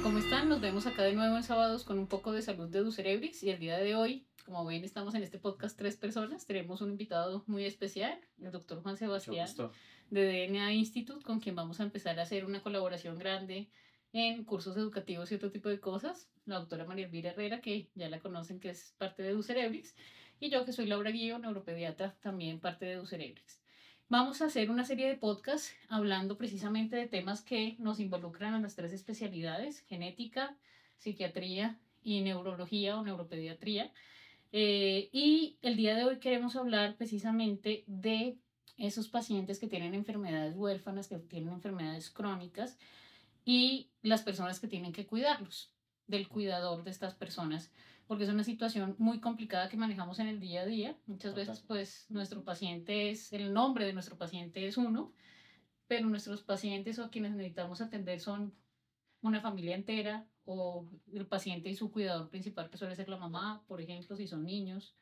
¿Cómo están? Nos vemos acá de nuevo en sábados con un poco de salud de Ducerebrix y el día de hoy, como ven, estamos en este podcast 3 personas. Tenemos un invitado muy especial, el doctor Juan Sebastián de DNA Institute, con quien vamos a empezar a hacer una colaboración grande en cursos educativos y otro tipo de cosas. La doctora María Elvira Herrera, que ya la conocen, que es parte de Ducerebrix, y yo, que soy Laura Guío, neuropediatra, también parte de Ducerebrix. Vamos a hacer una serie de podcasts hablando precisamente de temas que nos involucran a las 3 especialidades: genética, psiquiatría y neurología o neuropediatría. Y el día de hoy queremos hablar precisamente de esos pacientes que tienen enfermedades huérfanas, que tienen enfermedades crónicas y las personas que tienen que cuidarlos, del cuidador de estas personas, porque es una situación muy complicada que manejamos en el día a día. Muchas veces, pues, nuestro paciente es, el nombre de nuestro paciente es uno, pero nuestros pacientes o a quienes necesitamos atender son una familia entera, o el paciente y su cuidador principal, que suele ser la mamá, por ejemplo, si son niños.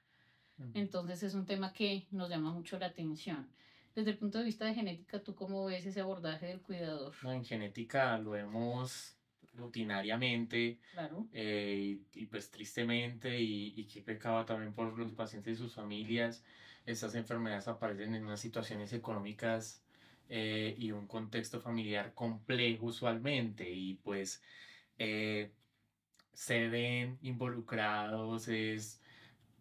Entonces es un tema que nos llama mucho la atención. Desde el punto de vista de genética, ¿tú cómo ves ese abordaje del cuidador? No, en genética lo vemos rutinariamente, Claro. y pues tristemente, y qué pecado también por los pacientes y sus familias. Estas enfermedades aparecen en unas situaciones económicas y un contexto familiar complejo usualmente, y pues eh, se ven involucrados, es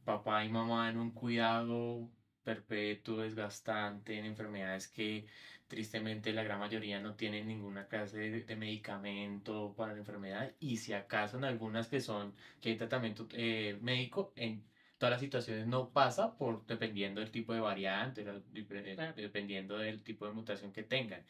papá y mamá en un cuidado perpetuo, desgastante, en enfermedades que tristemente la gran mayoría no tienen ninguna clase de medicamento para la enfermedad, y si acaso en algunas que hay tratamiento médico, en todas las situaciones no pasa por dependiendo del tipo de variante, Claro. dependiendo del tipo de mutación que tengan.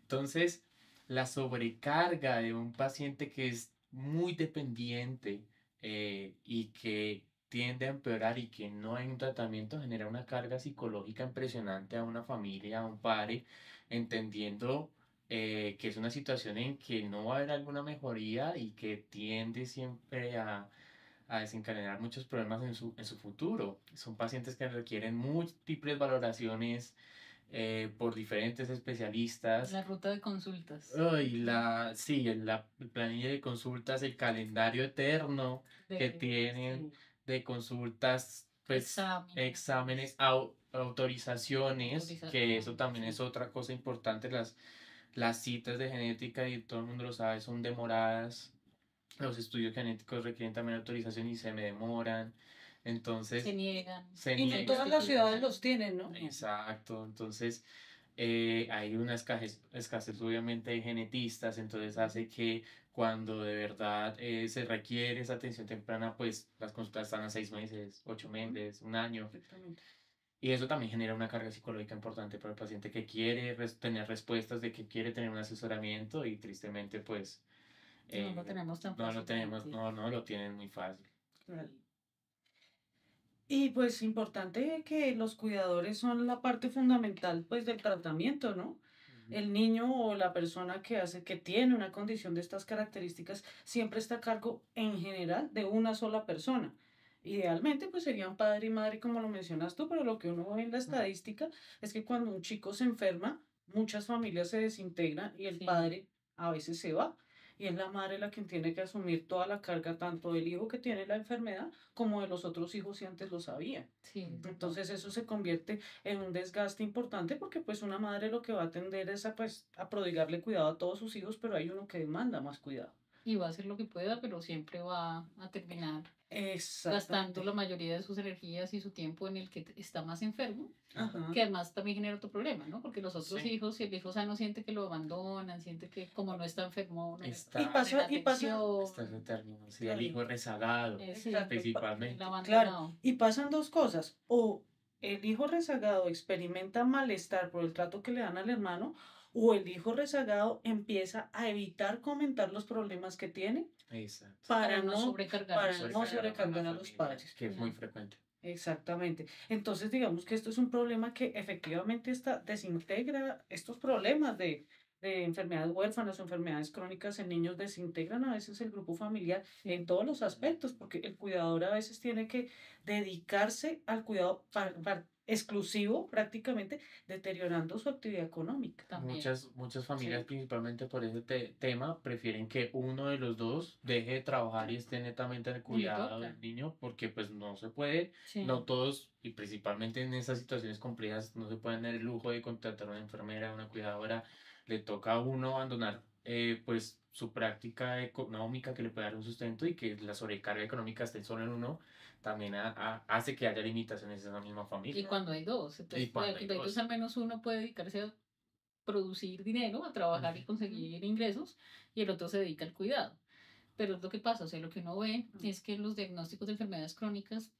Entonces, la sobrecarga de un paciente que es muy dependiente y que tiende a empeorar y que no hay un tratamiento genera una carga psicológica impresionante a una familia, a un padre, entendiendo que es una situación en que no va a haber alguna mejoría y que tiende siempre a desencadenar muchos problemas en su futuro. Son pacientes que requieren múltiples valoraciones por diferentes especialistas. La ruta de consultas. Ay, sí, la planilla de consultas, el calendario eterno que tienen Sí. de consultas, pues exámenes, autorizaciones, que eso también es Sí. otra cosa importante. Las citas de genética, y todo el mundo lo sabe, son demoradas. Los estudios genéticos requieren también autorización y se me demoran. Se Entonces, niegan. se Y no Se todas las ciudades justifican. los tienen, ¿no? exacto, entonces hay una escasez obviamente de genetistas, entonces hace que cuando de verdad se requiere esa atención temprana, pues las consultas están a 6 meses, 8 meses, un año. Exactamente. Y eso también genera una carga psicológica importante para el paciente que quiere tener respuestas, de que quiere tener un asesoramiento, y tristemente pues No lo tenemos tan no lo tenemos, fácilmente. no lo tienen muy fácil. Claro. Y pues importante que los cuidadores son la parte fundamental pues del tratamiento, ¿no? Ujú. El niño o la persona que tiene una condición de estas características siempre está a cargo en general de una sola persona. Idealmente pues serían padre y madre como lo mencionas tú, pero lo que uno ve en la estadística es que cuando un chico se enferma, muchas familias se desintegran y el Sí. padre a veces se va. Y es la madre la quien tiene que asumir toda la carga, tanto del hijo que tiene la enfermedad como de los otros hijos si antes lo sabían. Sí. Entonces eso se convierte en un desgaste importante porque pues una madre lo que va a atender es a, pues, a prodigarle cuidado a todos sus hijos, pero hay uno que demanda más cuidado. Y va a hacer lo que pueda, pero siempre va a terminar gastando Exactamente. la mayoría de sus energías y su tiempo en el que está más enfermo, Ajá. que además también genera otro problema, ¿no? Porque los otros Sí. hijos, si el hijo sano siente que lo abandonan, siente que como no está enfermo, no Está- Y pasa, y pasa, Está ese término, sí, el claro, hijo rezagado, sí, exacto, principalmente. el claro, abandonado. y pasan dos cosas, o el hijo rezagado experimenta malestar por el trato que le dan al hermano, o el hijo rezagado empieza a evitar comentar los problemas que tiene Exacto. Para para no no, sobrecargar para a no los Sobrecargar sobrecargar la a los familia, padres. que es muy Claro. frecuente. Exactamente. Entonces, digamos que esto es un problema que efectivamente desintegra estos problemas de enfermedades huérfanas o enfermedades crónicas en niños desintegran a veces el grupo familiar en todos los aspectos, porque el cuidador a veces tiene que dedicarse al cuidado exclusivo prácticamente, deteriorando su actividad económica. También. Muchas familias, Sí, principalmente por ese tema, prefieren que uno de los dos deje de trabajar y esté netamente en el Y le cuidado toca. del niño, porque pues no se puede, Sí. no todos, y principalmente en esas situaciones complejas, no se pueden dar el lujo de contratar una enfermera, una cuidadora, le toca a uno abandonar pues su práctica económica que le puede dar un sustento y que la sobrecarga económica esté solo en uno, también hace que haya limitaciones en esa misma Y familia. cuando hay dos, Y entonces cuando hay cuando hay dos dos. al menos uno puede dedicarse a producir dinero, a trabajar y Ujú. conseguir ingresos, y el otro se dedica al cuidado. Pero es lo que pasa, o sea, lo que uno ve es que los diagnósticos de enfermedades crónicas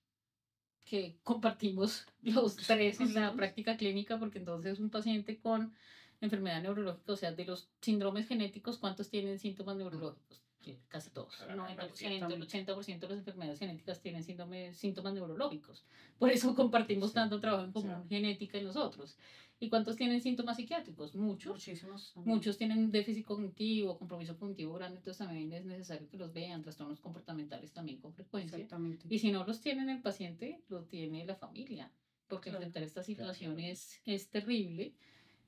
que compartimos los tres en la Ujú. práctica clínica, porque entonces un paciente con enfermedad neurológica, o sea, de los síndromes genéticos, ¿cuántos tienen síntomas neurológicos? Sí, casi todos. El 90%, el 80% de las enfermedades genéticas tienen síntomas neurológicos. Por eso compartimos Sí, tanto trabajo en Sí, común genética en nosotros. ¿Y cuántos tienen síntomas psiquiátricos? Muchos. muchísimos. Muchos tienen déficit cognitivo, compromiso cognitivo grande, entonces también es necesario que los vean, trastornos comportamentales también con frecuencia. Exactamente. Y si no los tienen el paciente, lo tiene la familia, porque Claro. enfrentar esta situación es terrible,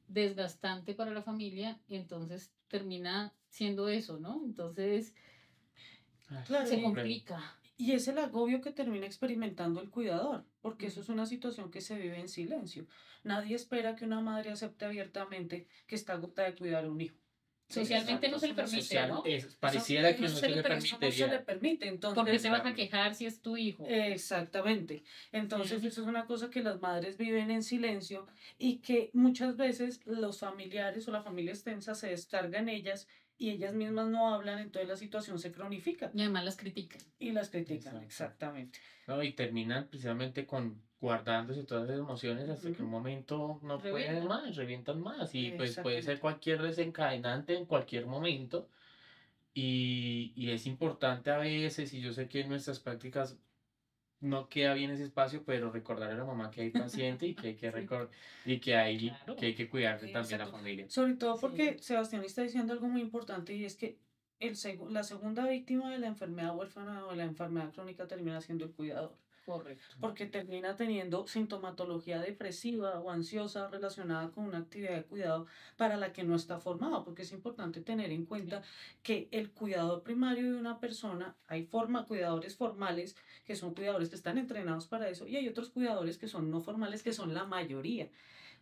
desgastante para la familia, y entonces termina siendo eso, ¿no? Entonces Ay, Claro, se complejo. complica. y es el agobio que termina experimentando el cuidador, porque eso Ujú. es una situación que se vive en silencio. Nadie espera que una madre acepte abiertamente que está agotada de cuidar a un hijo. Sí, Socialmente no exacto, se le eso no se permite, espera. ¿no? Pareciera que No no se se le, le eso no se le permitiría permite, Porque entonces, te vas a comentarlo. quejar si es tu hijo. exactamente. Entonces, Sí. eso es una cosa que las madres viven en silencio y que muchas veces los familiares o la familia extensa se descarga en ellas y ellas mismas no hablan, entonces la situación se cronifica Y además las critican. y las critican, Exacto. exactamente. No, y terminan precisamente con guardándose todas esas emociones hasta que un Ujú. momento no pueden Revientan. más, revientan más. Y pues puede ser Exactamente. cualquier desencadenante en cualquier momento. Y es importante a veces, y yo sé que en nuestras prácticas no queda bien ese espacio, pero recordarle a la mamá que hay paciente y que hay que Sí. y Claro. que hay que cuidarse también la Exacto. familia. Sobre todo Sí. porque Sebastián está diciendo algo muy importante y es que la segunda víctima de la enfermedad huérfana o de la enfermedad crónica termina siendo el cuidador, Correcto. porque termina teniendo sintomatología depresiva o ansiosa relacionada con una actividad de cuidado para la que no está formado, porque es importante tener en cuenta que el cuidador primario de una persona, hay cuidadores formales, que son cuidadores que están entrenados para eso, y hay otros cuidadores que son no formales, que son la mayoría.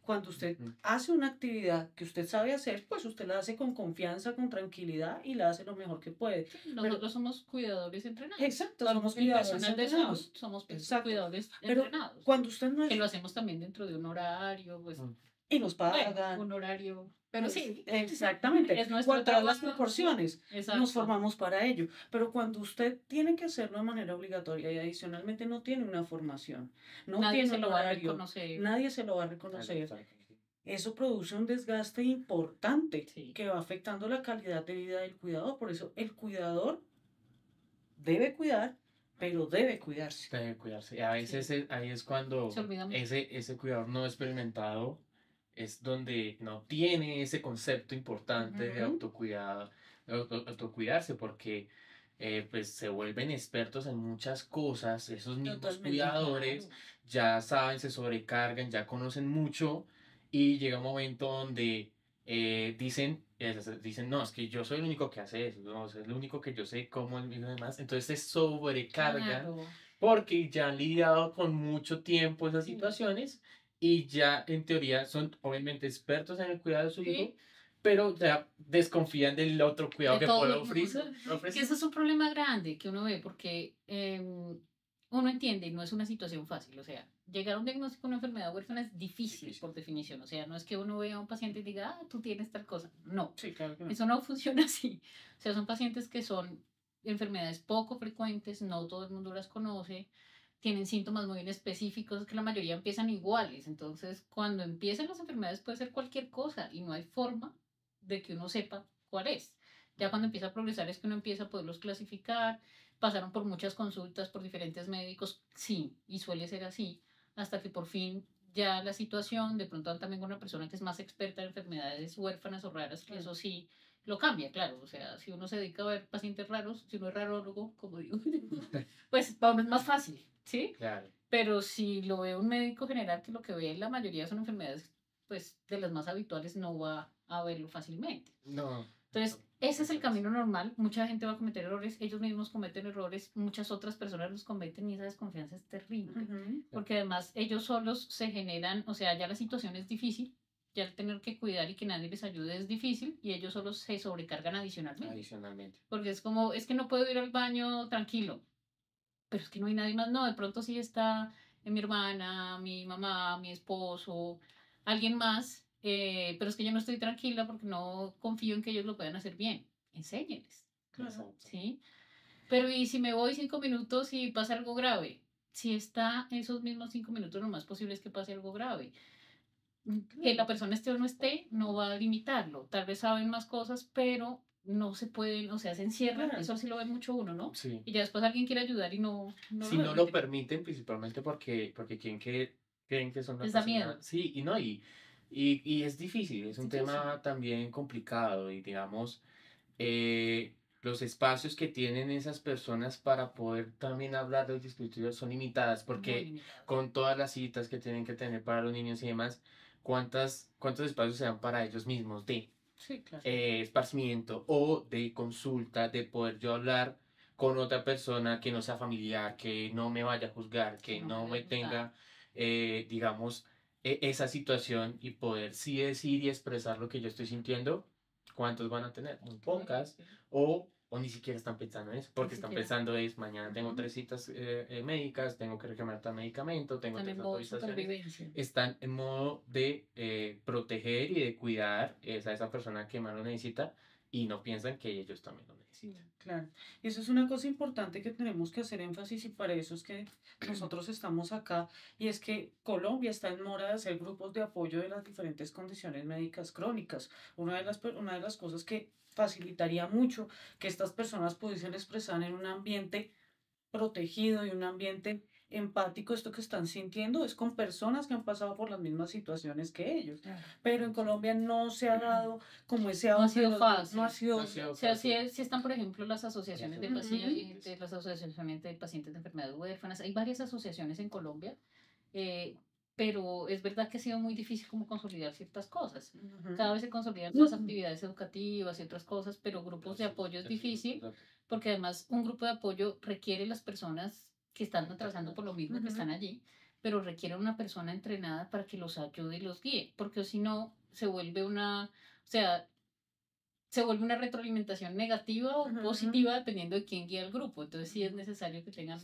Cuando usted Ujú. hace una actividad que usted sabe hacer, pues usted la hace con confianza, con tranquilidad y la hace lo mejor que puede. Pero, Nosotros somos cuidadores entrenados. exacto, Igual somos que el cuidadores personal de salud, entrenados. somos Exacto. cuidadores Pero entrenados. cuando usted no Que es, lo hacemos también dentro de un horario, pues, Mm. y nos bueno, pagan, un horario. Pero sí, exactamente, es nuestro guardar las trabajo. proporciones, nos Exacto. formamos para ello. Pero cuando usted tiene que hacerlo de manera obligatoria y adicionalmente no tiene una formación, no Nadie tiene se un lo va a horario, reconocer. nadie se lo va a reconocer. Exacto. Eso produce un desgaste importante Sí. que va afectando la calidad de vida del cuidador. Por eso el cuidador debe cuidar, pero debe cuidarse. Debe cuidarse. Y a veces Sí. ahí es cuando Se olvida mucho. ese cuidador no experimentado es donde no tiene ese concepto importante de Ujú. autocuidado, autocuidarse, porque pues se vuelven expertos en muchas cosas. Esos mismos Totalmente. cuidadores Claro. ya saben, se sobrecargan, ya conocen mucho y llega un momento donde dicen, no, es que yo soy el único que hace eso, no, es lo único que yo sé cómo es y demás. Entonces se sobrecargan Claro. porque ya han lidiado con mucho tiempo esas Sí. situaciones y ya en teoría son obviamente expertos en el cuidado de su hijo, Sí. pero ya desconfían del otro cuidado De que todo puede el mundo. Que ofrecer. eso es un problema grande que uno ve porque uno entiende, no es una situación fácil. O sea, llegar a un diagnóstico de una enfermedad huérfana es difícil Difícil. por definición. O sea, no es que uno vea a un paciente y diga, ah, tú tienes tal cosa. No, Sí, claro que no. eso no funciona así. O sea, son pacientes que son enfermedades poco frecuentes, no todo el mundo las conoce, tienen síntomas muy específicos que la mayoría empiezan iguales. Entonces, cuando empiezan las enfermedades puede ser cualquier cosa y no hay forma de que uno sepa cuál es. Ya cuando empieza a progresar es que uno empieza a poderlos clasificar, pasaron por muchas consultas por diferentes médicos, sí, y suele ser así, hasta que por fin ya la situación, de pronto también con una persona que es más experta en enfermedades huérfanas o raras, que eso sí lo cambia, claro. O sea, si uno se dedica a ver pacientes raros, si uno es rarólogo, como digo, pues para uno es más fácil, ¿sí? Claro. Pero si lo ve un médico general, que lo que ve la mayoría son enfermedades, pues de las más habituales, no va a verlo fácilmente. No. Entonces, ese es el camino normal. Mucha gente va a cometer errores, ellos mismos cometen errores, muchas otras personas los cometen y esa desconfianza es terrible. Porque además ellos solos se generan, o sea, ya la situación es difícil, ya el tener que cuidar y que nadie les ayude es difícil y ellos solos se sobrecargan adicionalmente. Porque es como, es que no puedo ir al baño tranquilo, pero es que no hay nadie más. No, de pronto sí está mi hermana, mi mamá, mi esposo, alguien más, pero es que yo no estoy tranquila porque no confío en que ellos lo puedan hacer bien. Enséñeles, Claro. ¿sí? Pero ¿y si me voy 5 minutos y pasa algo grave? Si está esos mismos 5 minutos, lo más posible es que pase algo grave. Que la persona esté o no esté, no va a limitarlo. Tal vez saben más cosas, pero no se pueden, o sea, se encierran. Claro. Eso sí lo ve mucho uno, ¿no? Sí. Y ya después alguien quiere ayudar y no Si no lo permiten, principalmente porque creen que son una Les da persona... miedo. Sí, y no, y es difícil, es un Difícil. tema también complicado y digamos, los espacios que tienen esas personas para poder también hablar de los dispositivos son limitadas, Muy porque limitadas. con todas las citas que tienen que tener para los niños y demás, ¿cuántos espacios se dan para ellos mismos de Sí, claro. esparcimiento o de consulta, de poder yo hablar con otra persona que no sea familiar, que no me vaya a juzgar, que no no me me vaya a juzgar. tenga, digamos, esa situación y poder sí decir y expresar lo que yo estoy sintiendo? ¿Cuántos van a tener? Muy pocas. O ni siquiera están pensando en eso, porque están siquiera. pensando es, mañana tengo Ujú. 3 citas médicas, tengo que reclamar tal medicamento, tengo Están 3 en modo autorizaciones. supervivencia. Están en modo de proteger y de cuidar esa persona que más lo necesita y no piensan que ellos también lo necesitan. Claro, y eso es una cosa importante que tenemos que hacer énfasis y para eso es que nosotros estamos acá y es que Colombia está en mora de hacer grupos de apoyo de las diferentes condiciones médicas crónicas. Una de las cosas que facilitaría mucho que estas personas pudiesen expresar en un ambiente protegido y un ambiente empático esto que están sintiendo es con personas que han pasado por las mismas situaciones que ellos. Pero en Colombia no se ha dado como ese No ha auge de sido los fácil. no ha sido No ha sido O sea, fácil. sí están, por ejemplo, las asociaciones de Ujú. pacientes, las asociaciones de pacientes de enfermedades huérfanas. Hay varias asociaciones en Colombia, eh, pero es verdad que ha sido muy difícil como consolidar ciertas cosas. Cada vez se consolidan más actividades educativas y otras cosas, pero grupos de apoyo es difícil, porque además un grupo de apoyo requiere las personas que están atravesando por lo mismo que están allí, pero requiere una persona entrenada para que los ayude y los guíe, porque si no se vuelve o sea, se vuelve una retroalimentación negativa o positiva dependiendo de quién guía el grupo. Entonces sí es necesario que tengan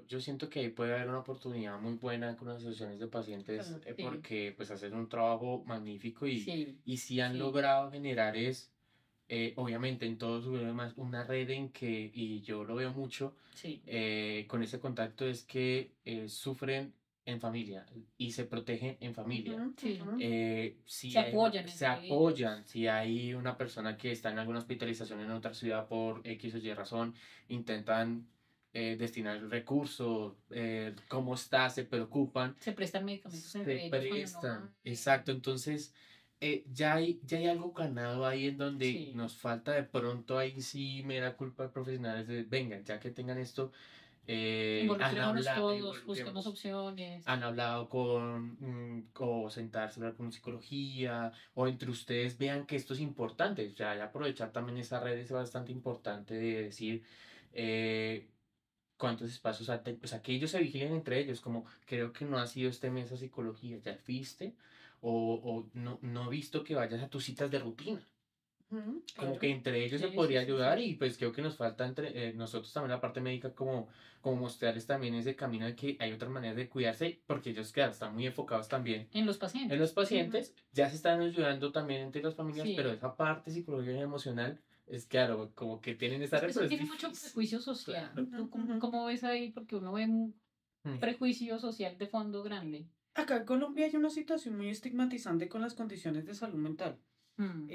Yo siento que ahí puede haber una oportunidad muy buena con las asociaciones de pacientes Claro, sí. porque pues hacen un trabajo magnífico y sí han sí. logrado generar obviamente en todos sus demás una red en que, y yo lo veo mucho Sí. con ese contacto, es que sufren en familia y se protegen en familia. Sí. Si Se hay apoyan se entre apoyan, ellos. si hay una persona que está en alguna hospitalización en otra ciudad por X o Y razón, intentan destinar recursos, cómo está, se preocupan, Se prestan medicamentos se entre ellos cuando no prestan. hay. Exacto, entonces ya hay algo ganado ahí en donde Sí. nos falta de pronto ahí sí me da culpa de profesionales de, vengan, ya que tengan esto, Involucrémonos todos, busquemos opciones. han hablado o sentarse a hablar con psicología, o entre ustedes vean que esto es importante, o sea, y aprovechar también esa red es bastante importante de decir eh, cuántos espacios hay, o sea, que ellos se vigilen entre ellos, como creo que no ha sido este mes a psicología, ¿ya fuiste? O no he visto que vayas a tus citas de rutina. Como que entre ellos se Sí, podría sí. ayudar y pues creo que nos falta entre nosotros también la parte médica como mostrarles también ese camino de que hay otras maneras de cuidarse porque ellos claro, están muy enfocados también En los pacientes. en los pacientes, ya se están ayudando también entre las familias, Sí. pero esa parte psicológica y emocional es claro, como que tienen esa Es que red, eso pero es tiene mucho difícil. prejuicio social. Claro. ¿Tú cómo ves ahí? Porque uno ve un Mm. prejuicio social de fondo grande. Acá en Colombia hay una situación muy estigmatizante con las condiciones de salud mental. Mm.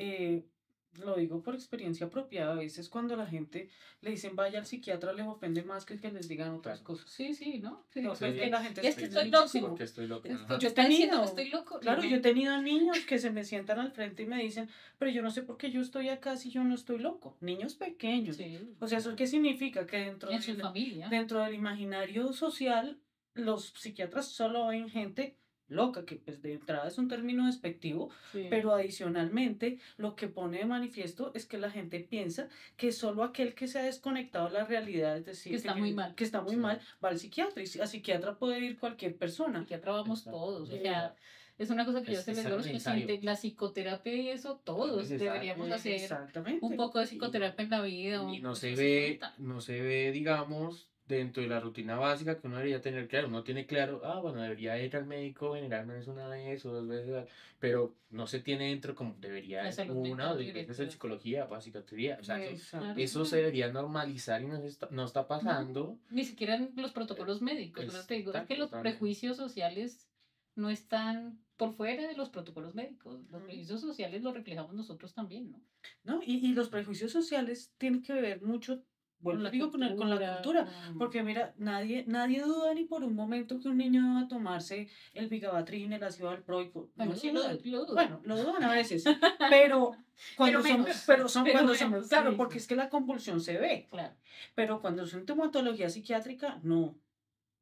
Lo digo por experiencia propia. A veces cuando la gente le dicen vaya al psiquiatra les ofende más que les digan otras Claro. cosas. Sí, sí, ¿no? Sí, No, Sí, es que la gente y es se que ofende estoy loco. muchísimo. porque estoy loco. Esto- Ajá. Yo he está diciendo que tenido, estoy loco. claro, No. yo he tenido niños que se me sientan al frente y me dicen, pero yo no sé por qué yo estoy acá si yo no estoy loco. Niños pequeños. Sí, O sea, ¿eso qué significa? Que en su familia. dentro del imaginario social, los psiquiatras solo ven gente loca, que pues de entrada es un término despectivo, Sí. pero adicionalmente lo que pone de manifiesto es que la gente piensa que solo aquel que se ha desconectado de la realidad, es decir, Que está muy mal. que está muy Sí. mal, va al psiquiatra, y a psiquiatra puede ir cualquier persona. Psiquiatra vamos Exacto. todos. O Eh, sea, es una cosa que yo Es- se les es digo a los necesario. pacientes, la psicoterapia y eso, todos necesario. deberíamos hacer Exactamente. un poco de psicoterapia en la vida. Y no eso se hace ve, falta. no se ve, digamos, dentro de la rutina básica que uno debería tener claro. Uno tiene claro, bueno, debería ir al médico generalmente una vez o 2 veces, pero no se tiene dentro como debería La ir salud una mental o 2 debería veces en ser. psicología o psiquiatría. O sea, Exacto. Claro. eso se debería normalizar y no está pasando. Ni siquiera en los protocolos médicos. Pero te digo, es que Exacto, los también. prejuicios sociales no están por fuera de los protocolos médicos. Los Ujú. prejuicios sociales los reflejamos nosotros también, ¿no? ¿No? Y los prejuicios sociales tienen que ver mucho, vuelvo la digo, con la cultura, porque mira, nadie duda ni por un momento que un niño va a tomarse el Vigabatrin, el ácido valproico. Bueno, No sí, dudan. lo dudo. Bueno, lo dudan a veces, pero cuando Pero son, menos, pero son pero cuando son, menos, claro, sí. porque es que la convulsión se ve, Claro. pero cuando es sintomatología psiquiátrica, no.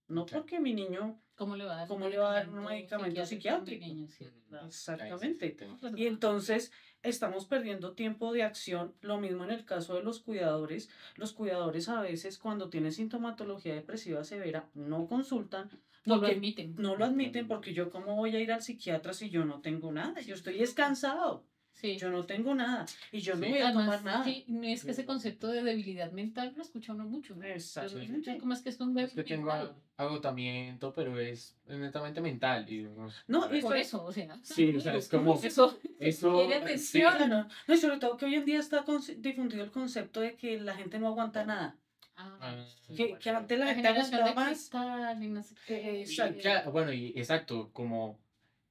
No Claro. porque mi niño, ¿Cómo le va a dar ¿cómo le va a dar un medicamento psiquiátrico? Sí, claro. Exactamente. Claro. Y entonces estamos perdiendo tiempo de acción. Lo mismo en el caso de los cuidadores. Los cuidadores a veces cuando tienen sintomatología depresiva severa no consultan No lo porque admiten. no lo admiten porque yo cómo voy a ir al psiquiatra si yo no tengo nada. Yo estoy descansado. Sí. Yo no tengo nada y yo no Sí. voy a Además, tomar nada. sí, no es que ese concepto de debilidad mental lo escucha uno mucho, ¿no? Exactamente. ¿Cómo es que es un Es débil que tengo mental? agotamiento, pero es netamente mental. Y No, a ver, Por eso, o sea. Sí, o sea, es como- Eso eso, quiere sí, atención. claro. No, y sobre todo que hoy en día está difundido el concepto de que la gente no aguanta nada. Que antes la La gente generación de aguantaba más. cristal y no sé qué. Exacto. Bueno, y exacto, como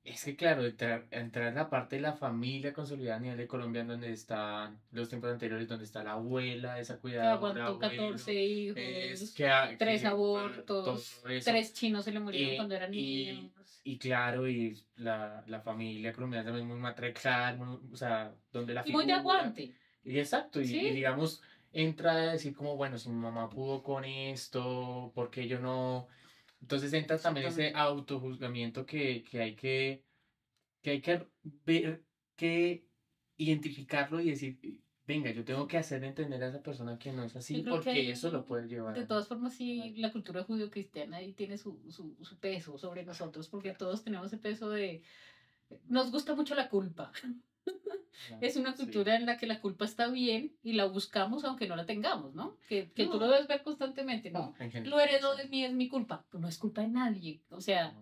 es que claro, entrar en la parte de la familia consolidada a nivel de Colombia, en donde están los tiempos anteriores, donde está la abuela, esa Que cuidadora, aguantó abuelo, 14 hijos, es 3 que- abortos, todo eso. 3 chinos se le murieron Y, cuando eran y, niños. y claro, y la familia colombiana también es muy matriarcal, o sea, donde la Y muy de figura. aguante. Y exacto, y Sí. digamos, entra a decir como, bueno, si mi mamá pudo con esto, ¿por qué yo no? Entonces entra también ese Exactamente. autojuzgamiento que hay que ver, que identificarlo y decir, venga, yo tengo que hacer entender a esa persona que no es así, Yo creo que porque eso lo ahí, puede llevar. de todas formas, sí, la cultura judío-cristiana ahí tiene su peso sobre nosotros, porque todos tenemos ese peso de... Nos gusta mucho la culpa. Es una Sí. cultura en la que la culpa está bien y la buscamos aunque no la tengamos, ¿no? Que tú No. lo debes ver constantemente, ¿no? En general, Lo heredó sí. de mí, es mi culpa. Pues no es culpa de nadie. O sea,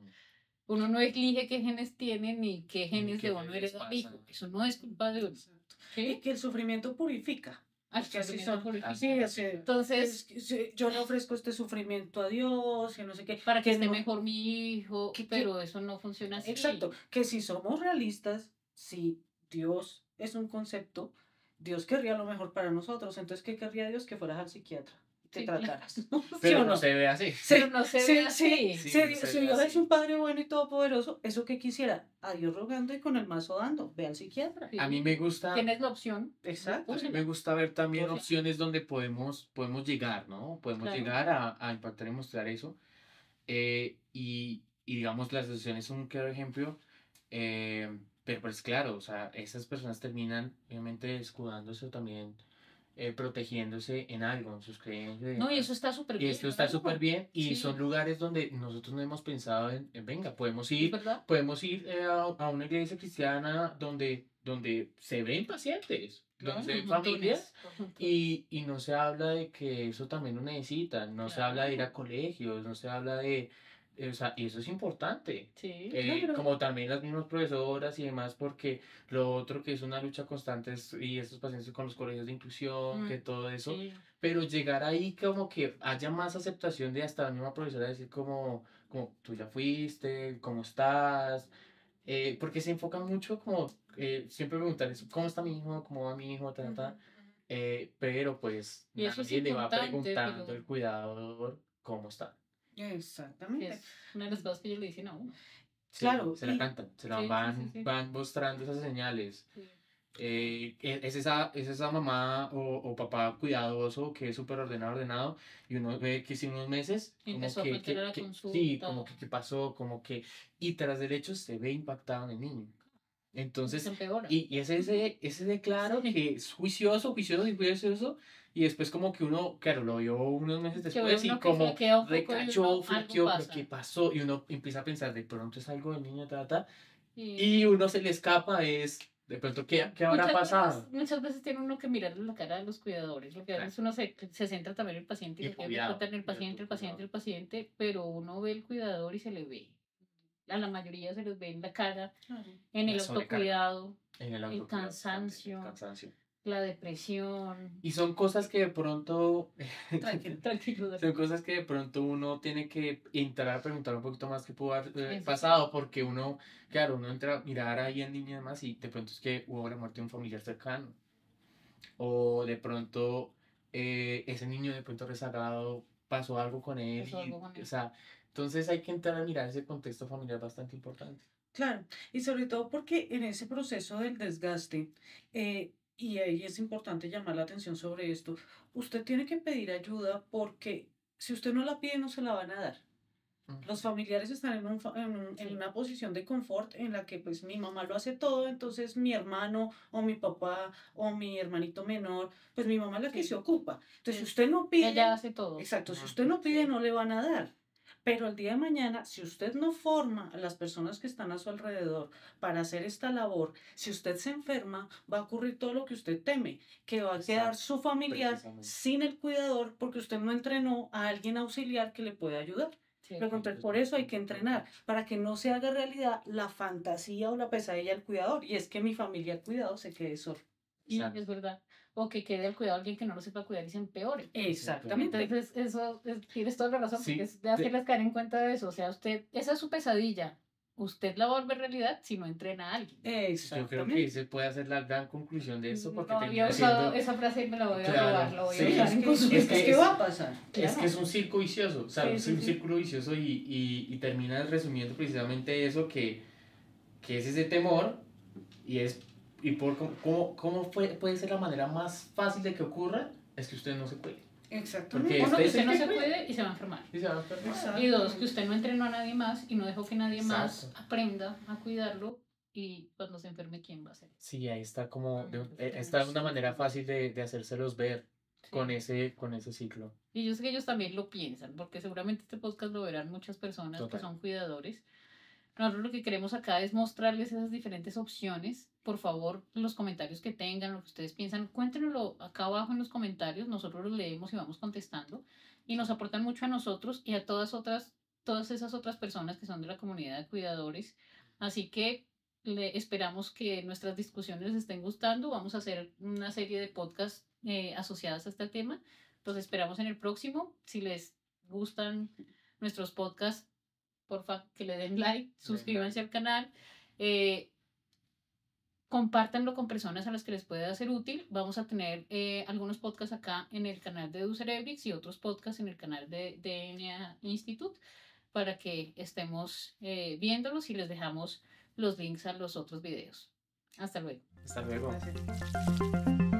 uno no elige qué genes tiene ni qué genes qué de uno les hereda al hijo. pasa. Eso no es culpa de uno. Exacto. Y ¿Sí? que el sufrimiento purifica. Al Porque así sufrimiento son. purifica. Sí, así. Entonces, Yo le ofrezco este sufrimiento a Dios y no sé qué. para que esté no- mejor mi hijo, que- pero eso no funciona así. Exacto. Que si somos realistas, si Dios es un concepto, Dios querría lo mejor para nosotros. Entonces, ¿qué querría Dios? Que fueras al psiquiatra y te Sí, claro. trataras. ¿Sí Pero o no se ve así. Pero no se ve así. Sí, Si no se ve Dios así. es un Padre bueno y todopoderoso, ¿eso qué quisiera? A Dios rogando y con el mazo dando. Ve al psiquiatra. Sí. A mí me gusta. Tienes la opción. Exacto. A mí Úsela. me gusta ver también Entonces- opciones donde podemos llegar, ¿no? Podemos Claro. llegar a impactar y mostrar eso. Y digamos, las asociaciones son un claro ejemplo. Pero pues claro, o sea, esas personas terminan obviamente escudándose o también protegiéndose en algo, en sus creencias. No, y eso está súper Y bien. esto está ¿no? súper bien y Sí. son lugares donde nosotros no hemos pensado venga, ¿Es verdad? podemos ir a una iglesia cristiana donde se ven pacientes, donde se ven familias y no se habla de que eso también lo necesitan, no se habla de ir a colegios, no se habla o sea, y eso es importante. Sí. Claro. Como también las mismas profesoras y demás, porque lo otro que es una lucha constante y estos pacientes con los colegios de inclusión, que todo eso, Sí. pero llegar ahí como que haya más aceptación de hasta la misma profesora decir como tú ya fuiste, cómo estás, porque se enfoca mucho como siempre preguntar eso, ¿cómo está mi hijo? ¿Cómo va mi hijo? Ta, ta, ta. Pero pues Y eso es nadie le va importante, preguntando pero el cuidador cómo está. Exactamente. es una de las cosas que ellos le dicen a uno. Sí, Claro, se la y cantan, se la Sí, sí, van, sí, sí. van mostrando esas señales. Sí. Es esa mamá o papá cuidadoso que es súper ordenado, y uno ve que si unos meses, Y como empezó a faltar a la sí, consulta, como que qué pasó, como que, y tras del hecho se ve impactado en el niño. se Entonces, empeora. y es ese de claro Sí. que es juicioso, y después como que uno, claro, lo vio unos meses Que ve después y uno que como flaquea un poco y recachó, uno, algo flaqueó, pero pasa. ¿qué pasó? Y uno empieza a pensar, de pronto es algo del niño, Y y uno se le escapa, es de pronto, ¿qué habrá pasado? muchas veces tiene uno que mirarle la cara a los cuidadores. Lo que a Claro. veces uno se centra también en el paciente y Y lo que cuidado, en el paciente, el paciente, pero uno ve el cuidador y se le ve. A la mayoría se les ve en la cara, claro. en el La sobrecarga. autocuidado, En el el autocuidado también, el cansancio, cansancio. la depresión. Y son cosas que de pronto, Tranquilo. Tranquilo, son cosas que de pronto uno tiene que entrar a preguntar un poquito más qué pudo haber Eso sí. pasado, porque uno, claro, uno entra a mirar ahí en niño y demás, y de pronto es que hubo la muerte de un familiar cercano, o de pronto ese niño de pronto rezagado pasó algo con él, Pasó algo con o él. sea, entonces hay que entrar a mirar ese contexto familiar bastante importante. Claro, y sobre todo porque en ese proceso del desgaste, y ahí es importante llamar la atención sobre esto, usted tiene que pedir ayuda porque si usted no la pide no se la van a dar. Los familiares están en Sí. una posición de confort en la que pues mi mamá lo hace todo, entonces mi hermano o mi papá o mi hermanito menor, pues mi mamá es la que Sí. se ocupa. Entonces si Sí. usted no pide, Ella hace todo. exacto, si Ujú. usted no pide Sí. no le van a dar. Pero el día de mañana, si usted no forma a las personas que están a su alrededor para hacer esta labor, si usted se enferma, va a ocurrir todo lo que usted teme, que va a quedar Exacto, su familiar precisamente. sin el cuidador porque usted no entrenó a alguien auxiliar que le pueda ayudar. Sí. Pero entonces, por eso hay que entrenar, para que no se haga realidad la fantasía o la pesadilla del cuidador, y es que mi familia cuidado se quede solo. Y Exacto. es verdad. O que quede al cuidado de alguien que no lo sepa cuidar y se empeore. Exactamente. Entonces, tienes toda la razón, Sí, porque es de hacerles caer en cuenta de eso. O sea, esa es su pesadilla. Usted la va a volver realidad si no entrena a alguien. Yo creo que Exactamente. se puede hacer la gran conclusión de esto, porque No había termina usado siendo, esa frase y me la voy a claro, robar, la voy a sí, usar Es en que, consulta. ¿qué va a pasar? es Claro. que es un círculo vicioso, o sea, Sí, es sí, un sí. círculo vicioso, y termina resumiendo precisamente eso, que es ese temor, y es, y por cómo puede ser la manera más fácil de que ocurra, es que usted no se cuide. Exactamente. Porque Uno, que este usted es no el se que cuide y se va a enfermar. Y se va a enfermar. Exacto. Y dos, que usted no entrenó a nadie más y no dejó que nadie más Exacto. aprenda a cuidarlo. Y cuando se enferme, ¿quién va a ser? Sí, ahí está como, Entonces, está una manera fácil de hacérselos ver Sí. con ese ciclo. Y yo sé que ellos también lo piensan, porque seguramente este podcast lo verán muchas personas Total. que son cuidadores. Nosotros lo que queremos acá es mostrarles esas diferentes opciones. Por favor, los comentarios que tengan, lo que ustedes piensan, cuéntenoslo acá abajo en los comentarios. Nosotros los leemos y vamos contestando. Y nos aportan mucho a nosotros y a todas esas otras personas que son de la comunidad de cuidadores. Así que esperamos que nuestras discusiones les estén gustando. Vamos a hacer una serie de podcasts asociadas a este tema. Los esperamos en el próximo. Si les gustan nuestros podcasts, porfa, que le den like, suscríbanse al canal, compártanlo con personas a las que les pueda ser útil. Vamos a tener algunos podcasts acá en el canal de Ducerebrix y otros podcasts en el canal de DNA Institute para que estemos viéndolos y les dejamos los links a los otros videos. Hasta luego. Hasta luego. Gracias.